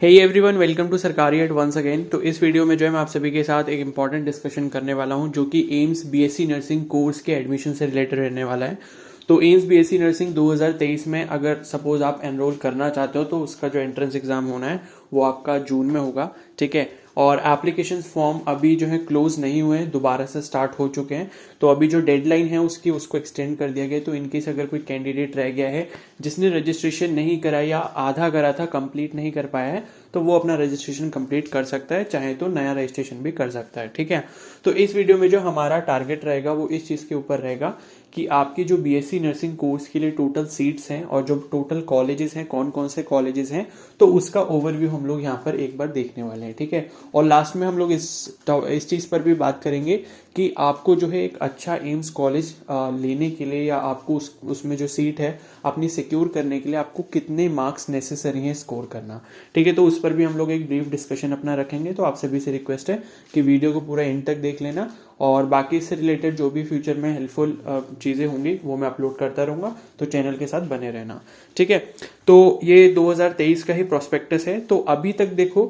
Hey everyone, welcome to सरकारी add once again. तो इस वीडियो में जो है मैं आप सभी के साथ एक इंपॉर्टेंट डिस्कशन करने वाला हूं जो कि एम्स बीएससी नर्सिंग कोर्स के एडमिशन से रिलेटेड रहने वाला है। तो एम्स बीएससी नर्सिंग 2023 में अगर सपोज आप एनरोल करना चाहते हो तो उसका जो एंट्रेंस एग्जाम होना है वो आपका जून में होगा, ठीक है। और एप्लीकेशन फॉर्म अभी जो है क्लोज नहीं हुए हैं, दोबारा से स्टार्ट हो चुके हैं। तो अभी जो डेडलाइन है उसको एक्सटेंड कर दिया गया। तो इनकेस अगर कोई कैंडिडेट रह गया है जिसने रजिस्ट्रेशन नहीं करा या आधा करा था, कंप्लीट नहीं कर पाया है, तो वो अपना रजिस्ट्रेशन कंप्लीट कर सकता है, चाहे तो नया रजिस्ट्रेशन भी कर सकता है, ठीक है। तो इस वीडियो में जो हमारा टारगेट रहेगा वो इस चीज के ऊपर रहेगा कि आपकी जो बीएससी नर्सिंग कोर्स के लिए टोटल सीट्स हैं और जो टोटल कॉलेजेस हैं, कौन कौन से कॉलेजेस हैं, तो उसका ओवरव्यू हम लोग यहाँ पर एक बार देखने वाले हैं, ठीक है। और लास्ट में हम लोग इस चीज पर भी बात करेंगे कि आपको जो है एक अच्छा एम्स कॉलेज लेने के लिए या आपको उसमें जो सीट है अपनी सिक्योर करने के लिए आपको कितने मार्क्स नेसेसरी हैं स्कोर करना, ठीक है। तो उस पर भी हम लोग एक ब्रीफ डिस्कशन अपना रखेंगे। तो आप सभी से रिक्वेस्ट है कि वीडियो को पूरा एंड तक देख लेना और बाकी इससे रिलेटेड जो भी फ्यूचर में हेल्पफुल चीजें होंगी वो मैं अपलोड करता रहूंगा, तो चैनल के साथ बने रहना, ठीक है। तो ये 2023 का ही प्रोस्पेक्टस है। तो अभी तक देखो,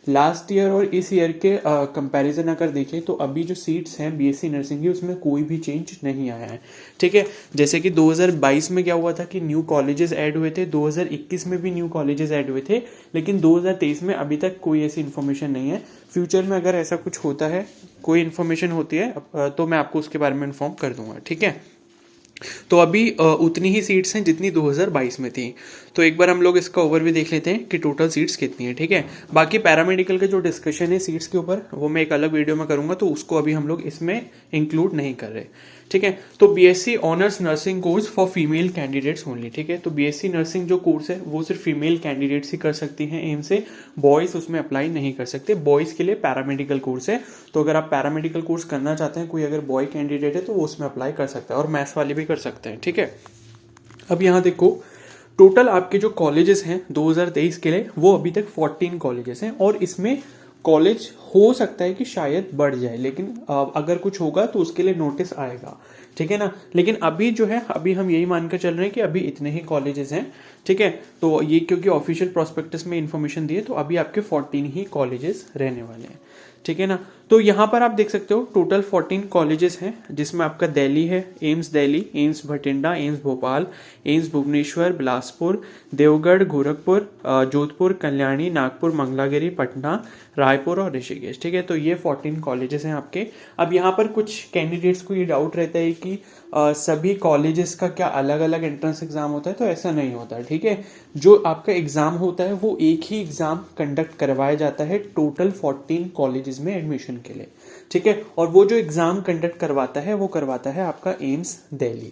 लास्ट ईयर और इस ईयर के कंपैरिजन अगर देखें तो अभी जो सीट्स हैं बीएससी नर्सिंग की उसमें कोई भी चेंज नहीं आया है, ठीक है। जैसे कि 2022 में क्या हुआ था कि न्यू कॉलेजेस ऐड हुए थे, 2021 में भी न्यू कॉलेजेस ऐड हुए थे, लेकिन 2023 में अभी तक कोई ऐसी इन्फॉर्मेशन नहीं है। फ्यूचर में अगर ऐसा कुछ होता है, कोई इन्फॉर्मेशन होती है, तो मैं आपको उसके बारे में इन्फॉर्म कर दूंगा, ठीक है। तो अभी उतनी ही सीट्स हैं जितनी 2022 में थी। तो एक बार हम लोग इसका ओवरव्यू देख लेते हैं कि टोटल सीट्स कितनी है, ठीक है। बाकी पैरामेडिकल का जो डिस्कशन है सीट्स के ऊपर वो मैं एक अलग वीडियो में करूंगा, तो उसको अभी हम लोग इसमें इंक्लूड नहीं कर रहे, ठीक है। तो BSc honours nursing course for female candidates only, ठीक है। तो बीएससी नर्सिंग जो कोर्स है वो सिर्फ फीमेल कैंडिडेट्स ही कर सकती हैं एम से, बॉयज उसमें अप्लाई नहीं कर सकते। बॉयज के लिए पैरामेडिकल कोर्स है, तो अगर आप पैरामेडिकल कोर्स करना चाहते हैं, कोई अगर बॉय कैंडिडेट है तो वो उसमें अप्लाई कर सकता है और मैथ्स वाले भी कर सकते हैं, ठीक है। अब यहाँ देखो, टोटल आपके जो कॉलेजेस हैं 2023 के लिए वो अभी तक 14 कॉलेजेस हैं और इसमें कॉलेज हो सकता है कि शायद बढ़ जाए, लेकिन अगर कुछ होगा तो उसके लिए नोटिस आएगा, ठीक है ना। लेकिन अभी जो है, अभी हम यही मानकर चल रहे हैं कि अभी इतने ही कॉलेजेस हैं, ठीक है। तो ये क्योंकि ऑफिशियल प्रोस्पेक्टस में इंफॉर्मेशन दी है, तो अभी आपके 14 ही कॉलेजेस रहने वाले हैं, ठीक है ना। तो यहाँ पर आप देख सकते हो टोटल 14 कॉलेजेस हैं, जिसमें आपका दिल्ली है, AIIMS Delhi, AIIMS Bathinda, AIIMS Bhopal, AIIMS Bhubaneswar, Bilaspur, देवगढ़, गोरखपुर, जोधपुर, कल्याणी, नागपुर, मंगलागिरी, पटना, रायपुर और ऋषिकेश, ठीक है। तो ये 14 कॉलेजेस हैं आपके। अब यहाँ पर कुछ कैंडिडेट्स को ये डाउट रहता है कि सभी कॉलेजेस का क्या अलग अलग एंट्रेंस एग्जाम होता है, तो ऐसा नहीं होता है, ठीक है। जो आपका एग्जाम होता है वो एक ही एग्जाम कंडक्ट करवाया जाता है टोटल 14 कॉलेजेस में एडमिशन के लिए, ठीक है। और वो जो एग्जाम कंडक्ट करवाता है वो करवाता है आपका एम्स दिल्ली।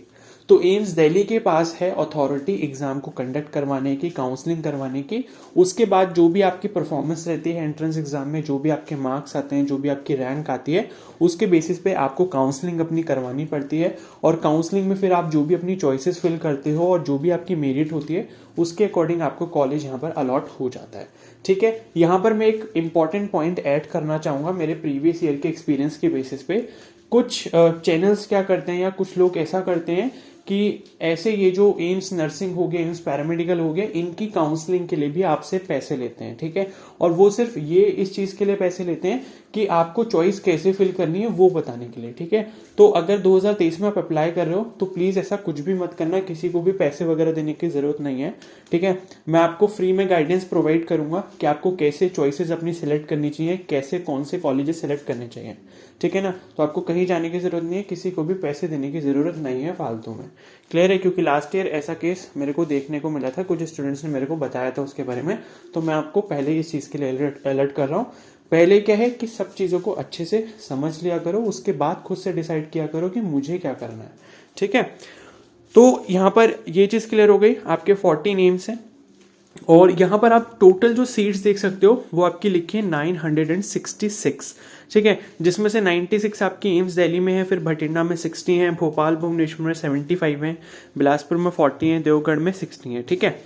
तो एम्स दिल्ली के पास है अथॉरिटी एग्जाम को कंडक्ट करवाने की, काउंसलिंग करवाने की। उसके बाद जो भी आपकी परफॉर्मेंस रहती है एंट्रेंस एग्जाम में, जो भी आपके मार्क्स आते हैं, जो भी आपकी रैंक आती है, उसके बेसिस पे आपको काउंसलिंग अपनी करवानी पड़ती है। और काउंसलिंग में फिर आप जो भी अपनी चॉइसेस फिल करते हो और जो भी आपकी मेरिट होती है उसके अकॉर्डिंग आपको कॉलेज यहाँ पर अलॉट हो जाता है, ठीक है। यहाँ पर मैं एक इंपॉर्टेंट पॉइंट ऐड करना चाहूंगा मेरे प्रीवियस ईयर के एक्सपीरियंस के बेसिस पे। कुछ चैनल्स क्या करते हैं या कुछ लोग ऐसा करते हैं कि ऐसे ये जो एम्स नर्सिंग हो गए, एम्स पैरामेडिकल हो गए, इनकी काउंसलिंग के लिए भी आपसे पैसे लेते हैं, ठीक है। और वो सिर्फ ये इस चीज के लिए पैसे लेते हैं कि आपको चॉइस कैसे फिल करनी है वो बताने के लिए, ठीक है। तो अगर 2023 में आप अप्लाई कर रहे हो तो प्लीज ऐसा कुछ भी मत करना, किसी को भी पैसे वगैरह देने की जरूरत नहीं है, ठीक है। मैं आपको फ्री में गाइडेंस प्रोवाइड करूंगा कि आपको कैसे चॉइसेस अपनी सिलेक्ट करनी चाहिए, कैसे कौन से कॉलेजेस सेलेक्ट करने चाहिए, ठीक है ना। तो आपको कहीं जाने की जरूरत नहीं है, किसी को भी पैसे देने की जरूरत नहीं है फालतू में, क्लियर है। क्योंकि लास्ट ईयर ऐसा केस मेरे को देखने को मिला था, कुछ स्टूडेंट्स ने मेरे को बताया था उसके बारे में। तो मैं आपको पहले ही इस चीज के लिए अलर्ट कर रहा हूँ। पहले क्या है कि सब चीजों को अच्छे से समझ लिया करो, उसके बाद खुद से डिसाइड किया करो कि मुझे क्या करना है, ठीक है। तो यहाँ पर ये चीज क्लियर हो गई, आपके 14 एम्स हैं। और यहाँ पर आप टोटल जो सीट्स देख सकते हो वो आपकी लिखी है 966, ठीक है। जिसमें से 96 आपकी एम्स दिल्ली में है, फिर भटिंडा में 60 है, भोपाल भुवनेश्वर में 75 है, बिलासपुर में 40 है, देवगढ़ में 60 है, ठीक है।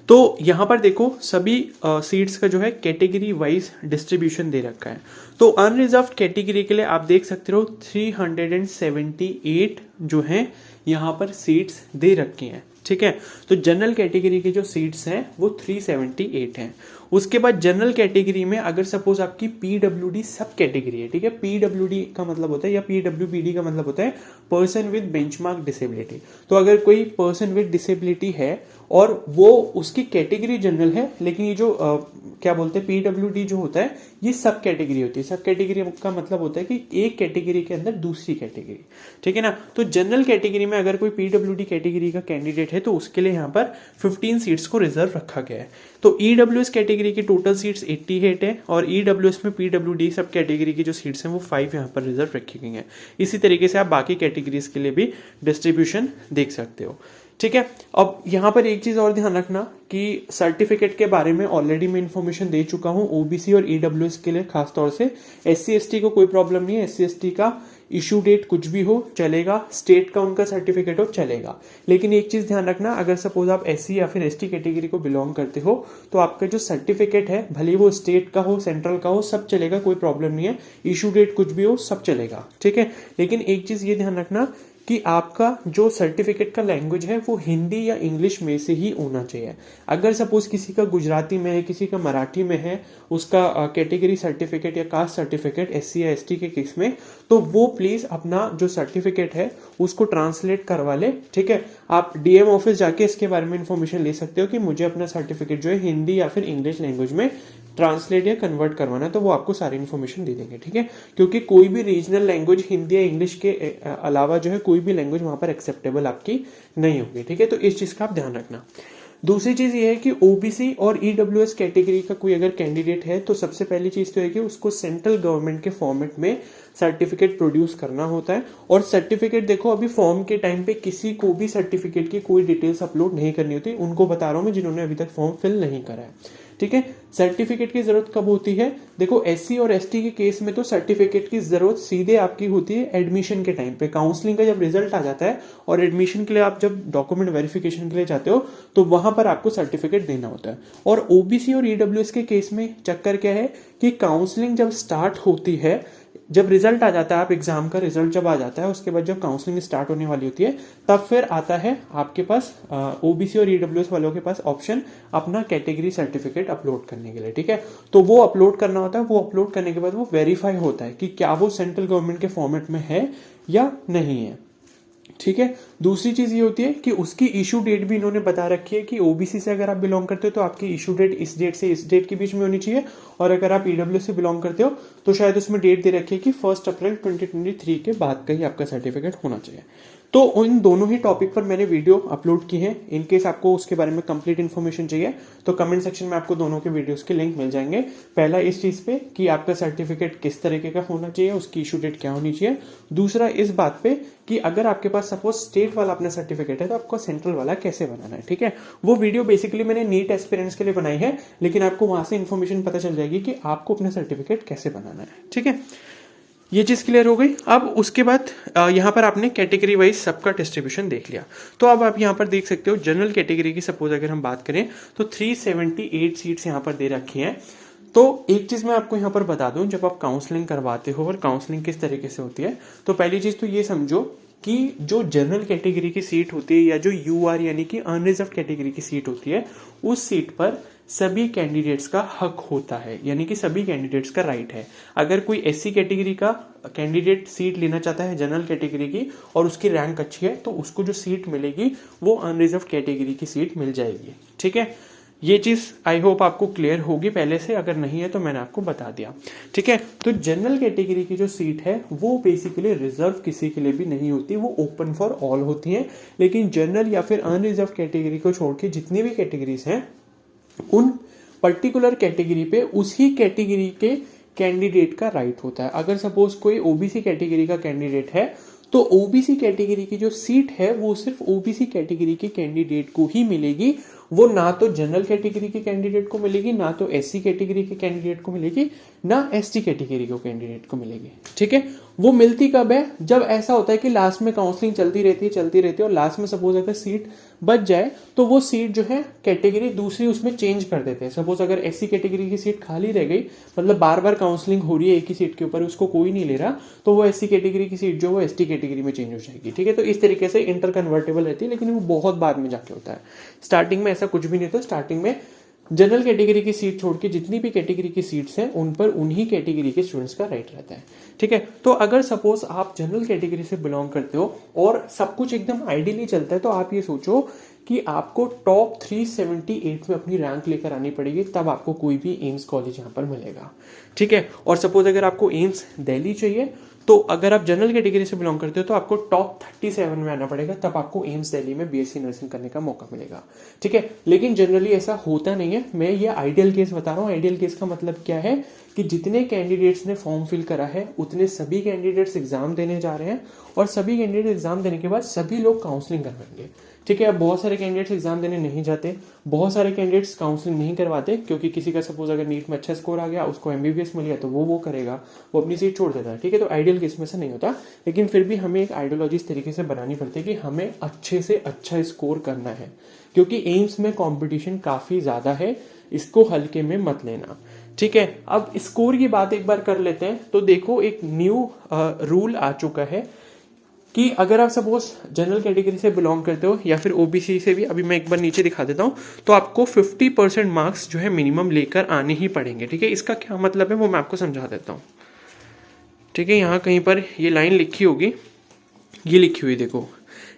तो यहाँ पर देखो सभी सीट्स का जो है कैटेगरी वाइज डिस्ट्रीब्यूशन दे रखा है। तो अनरिजर्व्ड कैटेगरी के लिए आप देख सकते हो 378 जो है यहाँ पर सीट्स दे रखी हैं, ठीक है। तो जनरल कैटेगरी की जो सीट्स हैं वो 378 हैं। उसके बाद जनरल कैटेगरी में अगर सपोज आपकी पीडब्ल्यूडी सब कैटेगरी है, ठीक है, पीडब्ल्यूडी का मतलब होता है या पीडब्ल्यूबीडी का मतलब होता है पर्सन विद बेंचमार्क डिसेबिलिटी। तो अगर कोई पर्सन विद डिसेबिलिटी है और वो उसकी कैटेगरी जनरल है, लेकिन ये जो क्या बोलते हैं पीडब्ल्यूडी जो होता है ये सब कैटेगरी होती है। सब कैटेगरी का मतलब होता है कि एक कैटेगरी के अंदर दूसरी कैटेगरी, ठीक है ना। तो जनरल कैटेगरी में अगर कोई पीडब्ल्यूडी कैटेगरी का कैंडिडेट है तो उसके लिए यहाँ पर 15 सीट्स को रिजर्व रखा गया है। तो ईडब्ल्यूएस कैटेगरी की टोटल सीट्स 88 है और ईडब्ल्यूएस में पीडब्ल्यूडी सब कैटेगरी की जो सीट्स हैं वो 5 यहाँ पर रिजर्व रखी गई हैं। इसी तरीके से आप बाकी कैटेगरीज के लिए भी डिस्ट्रीब्यूशन देख सकते हो, ठीक है। अब यहाँ पर एक चीज और ध्यान रखना कि सर्टिफिकेट के बारे में ऑलरेडी मैं इन्फॉर्मेशन दे चुका हूँ। ओबीसी और ईडब्ल्यूएस के लिए खासतौर से, एससी एसटी को कोई प्रॉब्लम नहीं है, एससी एसटी का इशू डेट कुछ भी हो चलेगा, स्टेट का उनका सर्टिफिकेट हो चलेगा। लेकिन एक चीज ध्यान रखना, अगर सपोज आप एससी या फिर एसटी कैटेगरी को बिलोंग करते हो तो आपका जो सर्टिफिकेट है भले वो स्टेट का हो सेंट्रल का हो सब चलेगा, कोई प्रॉब्लम नहीं है, इशू डेट कुछ भी हो सब चलेगा, ठीक है। लेकिन एक चीज ये ध्यान रखना कि आपका जो सर्टिफिकेट का लैंग्वेज है वो हिंदी या इंग्लिश में से ही होना चाहिए। अगर सपोज किसी का गुजराती में है, किसी का मराठी में है, उसका कैटेगरी सर्टिफिकेट या कास्ट सर्टिफिकेट एससी या एसटी के केस में, तो वो प्लीज अपना जो सर्टिफिकेट है उसको ट्रांसलेट करवा ले, ठीक है। आप डीएम ऑफिस जाके इसके बारे में इंफॉर्मेशन ले सकते हो कि मुझे अपना सर्टिफिकेट जो है हिंदी या फिर इंग्लिश लैंग्वेज में ट्रांसलेट या कन्वर्ट करवाना है, तो वो आपको सारी इन्फॉर्मेशन दे देंगे, ठीक है। क्योंकि कोई भी रीजनल लैंग्वेज हिंदी या इंग्लिश के अलावा जो है कोई भी लैंग्वेज वहां पर एक्सेप्टेबल आपकी नहीं होगी, ठीक है। तो इस चीज का आप ध्यान रखना। दूसरी चीज ये है कि ओबीसी और ईडब्ल्यूएस कैटेगरी का कोई अगर कैंडिडेट है तो सबसे पहली चीज तो है कि उसको सेंट्रल गवर्नमेंट के फॉर्मेट में सर्टिफिकेट प्रोड्यूस करना होता है। और सर्टिफिकेट देखो, अभी फॉर्म के टाइम पे किसी को भी सर्टिफिकेट की कोई डिटेल्स अपलोड नहीं करनी होती, उनको बता रहा हूं मैं जिन्होंने अभी तक फॉर्म फिल नहीं करा है, ठीक है। सर्टिफिकेट की जरूरत कब होती है? देखो एससी और एसटी के केस में तो सर्टिफिकेट की जरूरत सीधे आपकी होती है एडमिशन के टाइम पे, काउंसलिंग का जब रिजल्ट आ जाता है और एडमिशन के लिए आप जब डॉक्यूमेंट वेरिफिकेशन के लिए जाते हो तो वहां पर आपको सर्टिफिकेट देना होता है। और ओबीसी और ईडब्ल्यूएस के केस में चक्कर क्या है कि काउंसलिंग जब स्टार्ट होती है, जब रिजल्ट आ जाता है, आप एग्जाम का रिजल्ट जब आ जाता है उसके बाद जब काउंसलिंग स्टार्ट होने वाली होती है तब फिर आता है आपके पास ओबीसी और ईडब्ल्यूएस वालों के पास ऑप्शन अपना कैटेगरी सर्टिफिकेट अपलोड करने के लिए, ठीक है। तो वो अपलोड करना होता है, वो अपलोड करने के बाद वो वेरीफाई होता है कि क्या वो सेंट्रल गवर्नमेंट के फॉर्मेट में है या नहीं है, ठीक है। दूसरी चीज ये होती है कि उसकी इशू डेट भी इन्होंने बता रखी है कि ओबीसी से अगर आप बिलोंग करते हो तो आपकी इशू डेट इस डेट से इस डेट के बीच में होनी चाहिए, और अगर आप ईडब्ल्यू से बिलोंग करते हो तो शायद उसमें डेट दे रखी है कि 1 अप्रैल 2023 के बाद का ही आपका सर्टिफिकेट होना चाहिए। तो इन दोनों ही टॉपिक पर मैंने वीडियो अपलोड की है। इनकेस आपको उसके बारे में कंप्लीट इन्फॉर्मेशन चाहिए तो कमेंट सेक्शन में आपको दोनों के वीडियोस के लिंक मिल जाएंगे। पहला इस चीज पे कि आपका सर्टिफिकेट किस तरीके का होना चाहिए, उसकी इशू डेट क्या होनी चाहिए। दूसरा इस बात पे कि अगर आपके पास सपोज स्टेट वाला अपना सर्टिफिकेट है तो आपको सेंट्रल वाला कैसे बनाना है, ठीक है। वो वीडियो बेसिकली मैंने नीट एस्पिरेंट्स के लिए बनाई है, लेकिन आपको वहां से इन्फॉर्मेशन पता चल जाएगी कि आपको अपना सर्टिफिकेट कैसे बनाना है, ठीक है। ये चीज क्लियर हो गई। अब उसके बाद यहाँ पर आपने कैटेगरी वाइज सबका डिस्ट्रीब्यूशन देख लिया। तो अब आप यहाँ पर देख सकते हो जनरल कैटेगरी की सपोज अगर हम बात करें तो 378 सीट्स यहाँ पर दे रखी हैं। तो एक चीज मैं आपको यहाँ पर बता दूं, जब आप काउंसलिंग करवाते हो और काउंसलिंग किस तरीके से होती है, तो पहली चीज तो ये समझो कि जो जनरल कैटेगरी की सीट होती है या जो यूआर यानी कि अनरिजर्व कैटेगरी की सीट होती है, उस सीट पर सभी कैंडिडेट्स का हक होता है, यानी कि सभी कैंडिडेट्स का राइट है। अगर कोई एससी कैटेगरी का कैंडिडेट सीट लेना चाहता है जनरल कैटेगरी की और उसकी रैंक अच्छी है तो उसको जो सीट मिलेगी वो अनरिजर्व कैटेगरी की सीट मिल जाएगी, ठीक है। ये चीज आई होप आपको क्लियर होगी पहले से, अगर नहीं है तो मैंने आपको बता दिया, ठीक है। तो जनरल कैटेगरी की जो सीट है वो बेसिकली रिजर्व किसी के लिए भी नहीं होती, वो ओपन फॉर ऑल होती है। लेकिन जनरल या फिर अनरिजर्व कैटेगरी को छोड़ के जितनी भी कैटेगरीज हैं उन पर्टिकुलर कैटेगरी पे उसी कैटेगरी के कैंडिडेट का राइट होता है। अगर सपोज कोई ओबीसी कैटेगरी का कैंडिडेट है तो ओबीसी कैटेगरी की जो सीट है वो सिर्फ ओबीसी कैटेगरी के कैंडिडेट को ही मिलेगी, वो ना तो जनरल कैटेगरी के कैंडिडेट को मिलेगी, ना तो एससी कैटेगरी के कैंडिडेट को मिलेगी, ना एसटी कैटेगरी के कैंडिडेट को मिलेगी। ठीक है, वो मिलती कब है, जब ऐसा होता है कि लास्ट में काउंसलिंग चलती रहती है और लास्ट में सपोज अगर सीट बच जाए तो वो सीट जो है कैटेगरी दूसरी उसमें चेंज कर देते हैं। सपोज अगर एससी कैटेगरी की सीट खाली रह गई, मतलब बार बार काउंसलिंग हो रही है एक ही सीट के ऊपर, उसको कोई नहीं ले रहा, तो वो एससी कैटेगरी की सीट जो वो एसटी कैटेगरी में चेंज हो जाएगी। ठीक है, तो इस तरीके से इंटर कन्वर्टेबल रहती है, लेकिन वो बहुत बाद में जाके होता है। स्टार्टिंग में ऐसा कुछ भी नहीं होता। स्टार्टिंग में जनरल कैटेगरी की सीट छोड़ के जितनी भी कैटेगरी की सीट्स हैं उन पर उन्हीं कैटेगरी के स्टूडेंट्स का राइट रहता है। ठीक है, तो अगर सपोज आप जनरल कैटेगरी से बिलोंग करते हो और सब कुछ एकदम आइडियली चलता है, तो आप ये सोचो कि आपको टॉप 378 में अपनी रैंक लेकर आनी पड़ेगी, तब आपको कोई भी एम्स कॉलेज यहाँ पर मिलेगा। ठीक है, और सपोज अगर आपको एम्स दिल्ली चाहिए, तो अगर आप जनरल कैटेगरी से बिलोंग करते हो तो आपको टॉप 37 में आना पड़ेगा, तब आपको एम्स दिल्ली में बीएससी नर्सिंग करने का मौका मिलेगा। ठीक है, लेकिन जनरली ऐसा होता नहीं है। मैं ये आइडियल केस बता रहा हूँ। आइडियल केस का मतलब क्या है कि जितने कैंडिडेट्स ने फॉर्म फिल करा है उतने सभी कैंडिडेट्स एग्जाम देने जा रहे हैं, और सभी कैंडिडेट एग्जाम देने के बाद सभी लोग काउंसलिंग करवाएंगे। ठीक है, अब बहुत सारे कैंडिडेट्स एग्जाम देने नहीं जाते, बहुत सारे कैंडिडेट्स काउंसलिंग नहीं करवाते, क्योंकि किसी का सपोज अगर नीट में अच्छा स्कोर आ गया, उसको एमबीबीएस मिल गया, तो वो करेगा, वो अपनी सीट छोड़ देता है। ठीक है, तो आइडियल केस में से नहीं होता, लेकिन फिर भी हमें एक आइडियोलॉजी इस तरीके से बनानी पड़ती है कि हमें अच्छे से अच्छा स्कोर करना है, क्योंकि एम्स में कॉम्पिटिशन काफी ज्यादा है, इसको हल्के में मत लेना। ठीक है, अब स्कोर की बात एक बार कर लेते हैं। तो देखो, एक न्यू रूल आ चुका है कि अगर आप सपोज जनरल कैटेगरी से बिलोंग करते हो या फिर ओबीसी से भी, अभी मैं एक बार नीचे दिखा देता हूं, तो आपको 50% मार्क्स जो है मिनिमम लेकर आने ही पड़ेंगे। ठीक है, इसका क्या मतलब है वो मैं आपको समझा देता हूं। ठीक है, यहाँ कहीं पर ये लाइन लिखी होगी, ये लिखी हुई देखो,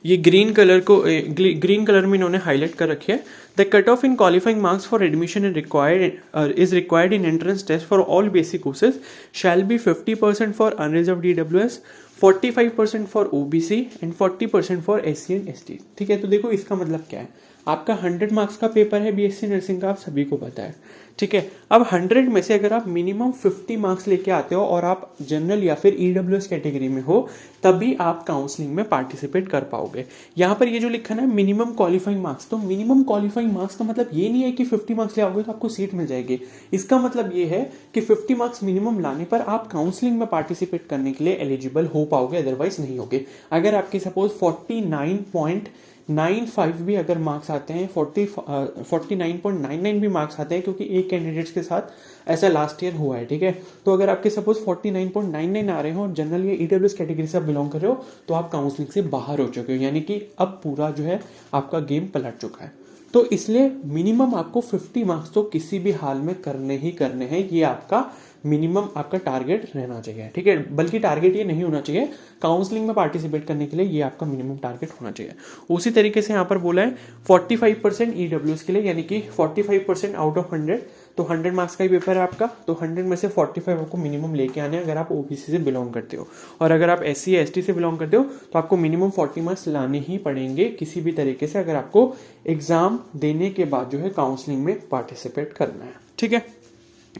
ये ग्रीन कलर में इन्होंने हाईलाइट कर रखी है। The cut off in qualifying marks for admission is required in entrance test for all basic courses shall be 50% for unreserved EWS, 45% for OBC and 40% for SC and ST. ठीक है, तो देखो इसका मतलब क्या है, आपका 100 मार्क्स का पेपर है बीएससी नर्सिंग का, आप सभी को पता है। ठीक है, अब 100 में से अगर आप मिनिमम 50 मार्क्स लेके आते हो और आप जनरल या फिर ईडब्ल्यूएस कैटेगरी में हो, तभी आप काउंसलिंग में पार्टिसिपेट कर पाओगे। यहाँ पर ये जो लिखा है ना मिनिमम क्वालिफाइंग मार्क्स, तो मिनिमम क्वालिफाइंग मार्क्स का मतलब ये नहीं है कि 50 मार्क्स ले आओगे तो आपको सीट मिल जाएगी। इसका मतलब ये है कि 50 मार्क्स मिनिमम लाने पर आप काउंसलिंग में पार्टिसिपेट करने के लिए एलिजिबल हो पाओगे, अदरवाइज नहीं होगे। अगर आपके सपोज 49.95 भी अगर मार्क्स आते हैं, 49.99 भी मार्क्स आते हैं, क्योंकि एक कैंडिडेट्स के साथ ऐसा लास्ट ईयर हुआ है। ठीक है, तो अगर आपके सपोज 49.99 आ रहे हो, जनरल या ईडब्ल्यूएस कैटेगरी से आप बिलोंग कर रहे हो, तो आप काउंसलिंग से बाहर हो चुके हो, यानी कि अब पूरा जो है आपका गेम पलट चुका है। तो इसलिए मिनिमम आपको 50 मार्क्स तो किसी भी हाल में करने ही करने हैं, ये आपका मिनिमम आपका टारगेट रहना चाहिए। ठीक है, बल्कि टारगेट ये नहीं होना चाहिए, काउंसलिंग में पार्टिसिपेट करने के लिए ये आपका मिनिमम टारगेट होना चाहिए। उसी तरीके से यहाँ पर बोला है 45% ईडब्ल्यूएस के लिए, यानी कि 45% आउट ऑफ 100, तो 100 मार्क्स का ही पेपर है आपका, तो 100 में से 45 आपको मिनिमम लेके आने हैं अगर आप ओबीसी से बिलोंग करते हो, और अगर आप एससी या एसटी से बिलोंग करते हो तो आपको मिनिमम 40 मार्क्स लाने ही पड़ेंगे किसी भी तरीके से, अगर आपको एग्जाम देने के बाद जो है काउंसलिंग में पार्टिसिपेट करना है। ठीक है,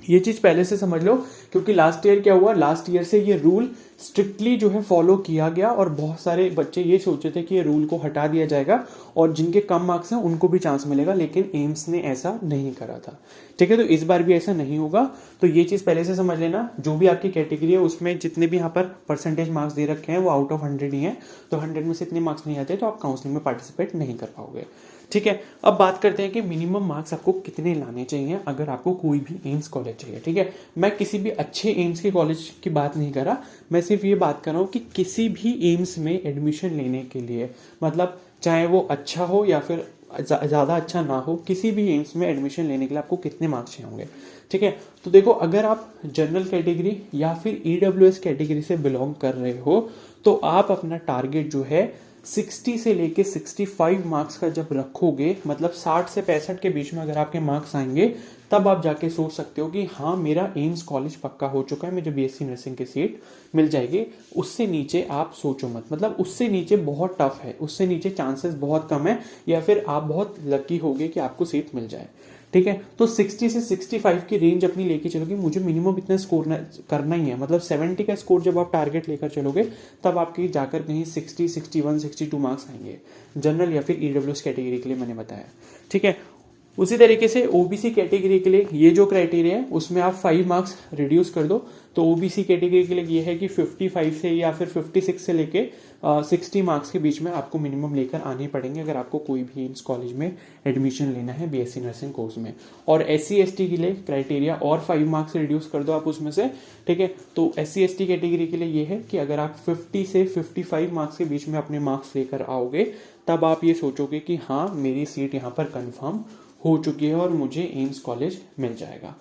ये चीज पहले से समझ लो, क्योंकि लास्ट ईयर क्या हुआ, लास्ट ईयर से ये रूल स्ट्रिक्टली जो है फॉलो किया गया, और बहुत सारे बच्चे ये सोचे थे कि ये रूल को हटा दिया जाएगा और जिनके कम मार्क्स हैं उनको भी चांस मिलेगा, लेकिन एम्स ने ऐसा नहीं करा था। ठीक है, तो इस बार भी ऐसा नहीं होगा, तो ये चीज पहले से समझ लेना। जो भी आपकी कैटेगरी है उसमें जितने भी यहाँ पर परसेंटेज मार्क्स दे रखे हैं वो आउट ऑफ 100 ही है, तो 100 में से इतने मार्क्स नहीं आते तो आप काउंसलिंग में पार्टिसिपेट नहीं कर पाओगे। ठीक है, अब बात करते हैं कि मिनिमम मार्क्स आपको कितने लाने चाहिए अगर आपको कोई भी एम्स कॉलेज चाहिए। ठीक है, मैं किसी भी अच्छे एम्स के कॉलेज की बात नहीं कर रहा, मैं सिर्फ ये बात कर रहा हूँ कि किसी भी एम्स में एडमिशन लेने के लिए, मतलब चाहे वो अच्छा हो या फिर ज़्यादा अच्छा ना हो, किसी भी एम्स में एडमिशन लेने के लिए आपको कितने मार्क्स चाहिए होंगे। ठीक है, तो देखो, अगर आप जनरल कैटेगरी या फिर ईडब्ल्यूएस कैटेगरी से बिलोंग कर रहे हो, तो आप अपना टारगेट जो है 60 से लेके 65 मार्क्स का जब रखोगे, मतलब 60 से 65 के बीच में अगर आपके मार्क्स आएंगे, तब आप जाके सोच सकते हो कि हाँ मेरा एम्स कॉलेज पक्का हो चुका है, मुझे बीएससी नर्सिंग की सीट मिल जाएगी। उससे नीचे आप सोचो मत, मतलब उससे नीचे बहुत टफ है, उससे नीचे चांसेस बहुत कम है, या फिर आप बहुत लकी होगे कि आपको सीट मिल जाए। ठीक है, तो 60 से 65 की रेंज अपनी लेके चलोगे, मुझे मिनिमम इतना स्कोर करना ही है, मतलब 70 का स्कोर जब आप टारगेट लेकर चलोगे तब आपकी जाकर कहीं 60, 61, 62 मार्क्स आएंगे, जनरल या फिर ईडब्ल्यूएस कैटेगरी के लिए मैंने बताया। ठीक है, उसी तरीके से ओबीसी कैटेगरी के लिए ये जो क्राइटेरिया है उसमें आप 5 मार्क्स रिड्यूस कर दो। तो ओबीसी कैटेगरी के लिए ये है कि 55 से या फिर 56 से लेके 60 मार्क्स के बीच में आपको मिनिमम लेकर आने पड़ेंगे अगर आपको कोई भी एम्स कॉलेज में एडमिशन लेना है बीएससी नर्सिंग कोर्स में। और SC ST के लिए क्राइटेरिया और 5 मार्क्स रिड्यूस कर दो आप उसमें से, ठीक है। तो SC ST कैटेगरी के लिए ये है कि अगर आप 50 से 55 मार्क्स के बीच में अपने मार्क्स लेकर आओगे तब आप ये सोचोगे कि हाँ मेरी सीट यहाँ पर कन्फर्म हो चुकी है और मुझे एम्स कॉलेज मिल जाएगा,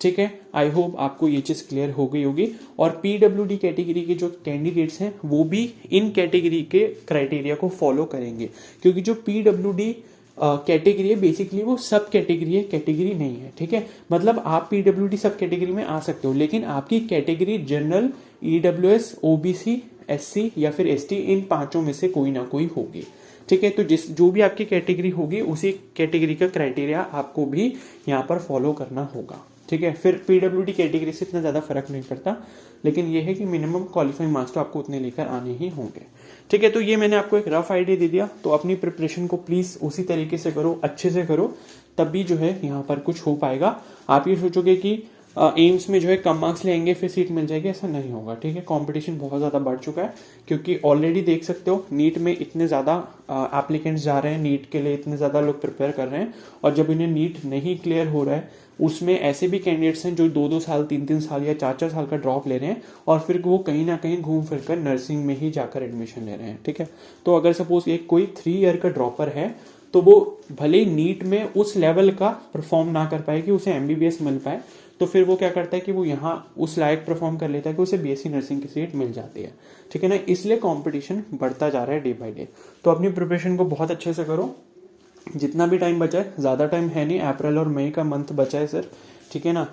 ठीक है। आई होप आपको ये चीज क्लियर हो गई होगी। और PWD कैटेगरी के जो कैंडिडेट्स हैं वो भी इन कैटेगरी के क्राइटेरिया को फॉलो करेंगे, क्योंकि जो PWD कैटेगरी है बेसिकली वो सब कैटेगरी है, कैटेगरी नहीं है, ठीक है। मतलब आप PWD सब कैटेगरी में आ सकते हो, लेकिन आपकी category general, EWS, OBC, SC या फिर ST इन पांचों में से कोई ना कोई होगी, ठीक है। तो जो भी आपकी कैटेगरी होगी उसी कैटेगरी का क्राइटेरिया आपको भी यहाँ पर फॉलो करना होगा, ठीक है। फिर PWD कैटेगरी से इतना ज़्यादा फर्क नहीं पड़ता, लेकिन ये है कि मिनिमम क्वालिफाइंग मार्क्स तो आपको उतने लेकर आने ही होंगे, ठीक है। तो ये मैंने आपको एक रफ आइडिया दे दिया। तो अपनी प्रिपरेशन को प्लीज़ उसी तरीके से करो, अच्छे से करो, तभी जो है यहाँ पर कुछ हो पाएगा। आप ये सोचोगे कि एम्स में जो है कम मार्क्स लेंगे फिर सीट मिल जाएगी, ऐसा नहीं होगा, ठीक है। कंपटीशन बहुत ज़्यादा बढ़ चुका है, क्योंकि ऑलरेडी देख सकते हो नीट में इतने ज़्यादा एप्लीकेंट्स जा रहे हैं, नीट के लिए इतने ज़्यादा लोग प्रिपेयर कर रहे हैं, और जब इन्हें नीट नहीं क्लियर हो रहा है उसमें ऐसे भी कैंडिडेट्स हैं जो 2-2 साल, 3-3 साल या 4-4 साल का ड्रॉप ले रहे हैं और फिर वो कहीं ना कहीं घूम फिर कर नर्सिंग में ही जाकर एडमिशन ले रहे हैं, ठीक है। तो अगर सपोज एक कोई 3 ईयर का ड्रॉपर है तो वो भले ही नीट में उस लेवल का परफॉर्म ना कर पाए कि उसे MBBS मिल पाए, तो फिर वो क्या करता है कि वो यहाँ उस लायक परफॉर्म कर लेता है कि उसे BSc नर्सिंग की सीट मिल जाती है, ठीक है ना। इसलिए कंपटीशन बढ़ता जा रहा है डे बाय डे। तो अपनी प्रिपरेशन को बहुत अच्छे से करो, जितना भी टाइम बचा है, ज़्यादा टाइम है नहीं, अप्रैल और मई का मंथ बचा है सर, ठीक है ना।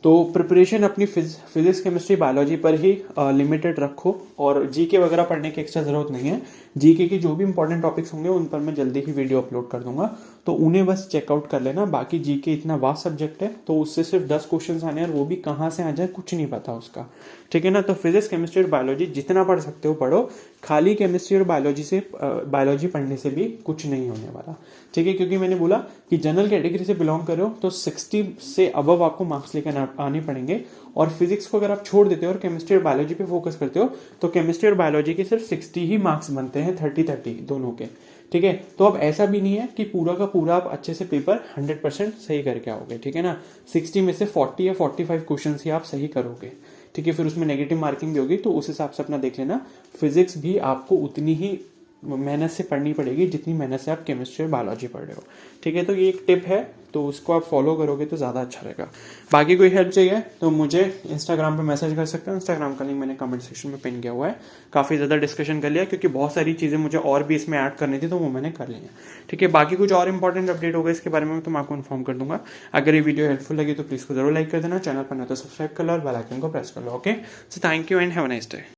तो प्रिपरेशन अपनी फिजिक्स, केमिस्ट्री, बायोलॉजी पर ही लिमिटेड रखो, और जीके वगैरह पढ़ने की एक्स्ट्रा ज़रूरत नहीं है। जीके के जो भी इंपॉर्टेंट टॉपिक्स होंगे उन पर मैं जल्दी ही वीडियो अपलोड कर दूंगा, तो उन्हें बस चेकआउट कर लेना। बाकी जीके इतना वास्ट सब्जेक्ट है तो उससे सिर्फ 10 क्वेश्चन आने हैं, और वो भी कहाँ से आ जाए कुछ नहीं पता उसका, ठीक है ना। तो फिजिक्स, केमिस्ट्री और बायोलॉजी जितना पढ़ सकते हो पढ़ो, खाली केमिस्ट्री और बायोलॉजी पढ़ने से भी कुछ नहीं होने वाला, ठीक है। क्योंकि मैंने बोला कि जनरल कैटेगरी से बिलोंग कर रहे हो तो 60 से अबव आपको मार्क्स लेकर आने पड़ेंगे, और फिजिक्स को अगर आप छोड़ देते हो और केमिस्ट्री और बायोलॉजी पे फोकस करते हो तो केमिस्ट्री और बायोलॉजी के सिर्फ 60 ही मार्क्स बनते हैं, 30-30 दोनों के, ठीक है। तो अब ऐसा भी नहीं है कि पूरा का पूरा आप अच्छे से पेपर 100% सही करके आओगे, ठीक है ना। 60 में से 40 या 45 क्वेश्चन ही आप सही करोगे, ठीक है। फिर उसमें नेगेटिव मार्किंग भी होगी, तो उस हिसाब से अपना देख लेना। फिजिक्स भी आपको उतनी ही मेहनत से पढ़नी पड़ेगी जितनी मेहनत से आप केमिस्ट्री और बायोलॉजी पढ़ रहे हो, ठीक है। तो ये एक टिप है, तो उसको आप फॉलो करोगे तो ज़्यादा अच्छा रहेगा। बाकी कोई हेल्प चाहिए तो मुझे इंस्टाग्राम पे मैसेज कर सकते हो, इंस्टाग्राम का लिंक मैंने कमेंट सेक्शन में पिन किया हुआ है। काफ़ी ज़्यादा डिस्कशन कर लिया, क्योंकि बहुत सारी चीज़ें मुझे और भी इसमें ऐड करनी थी, तो वो मैंने कर लिया, ठीक है। बाकी कुछ और इंपॉर्टेंट अपडेट होगा इसके बारे में तो मैं आपको इन्फॉर्म कर दूंगा। अगर ये वीडियो हेल्पफुल लगी तो प्लीज़ को जरूर लाइक कर देना, चैनल पर ना तो सब्सक्राइब कर लो और बेल आइकन को प्रेस कर लो, okay. So thank you and have a nice day.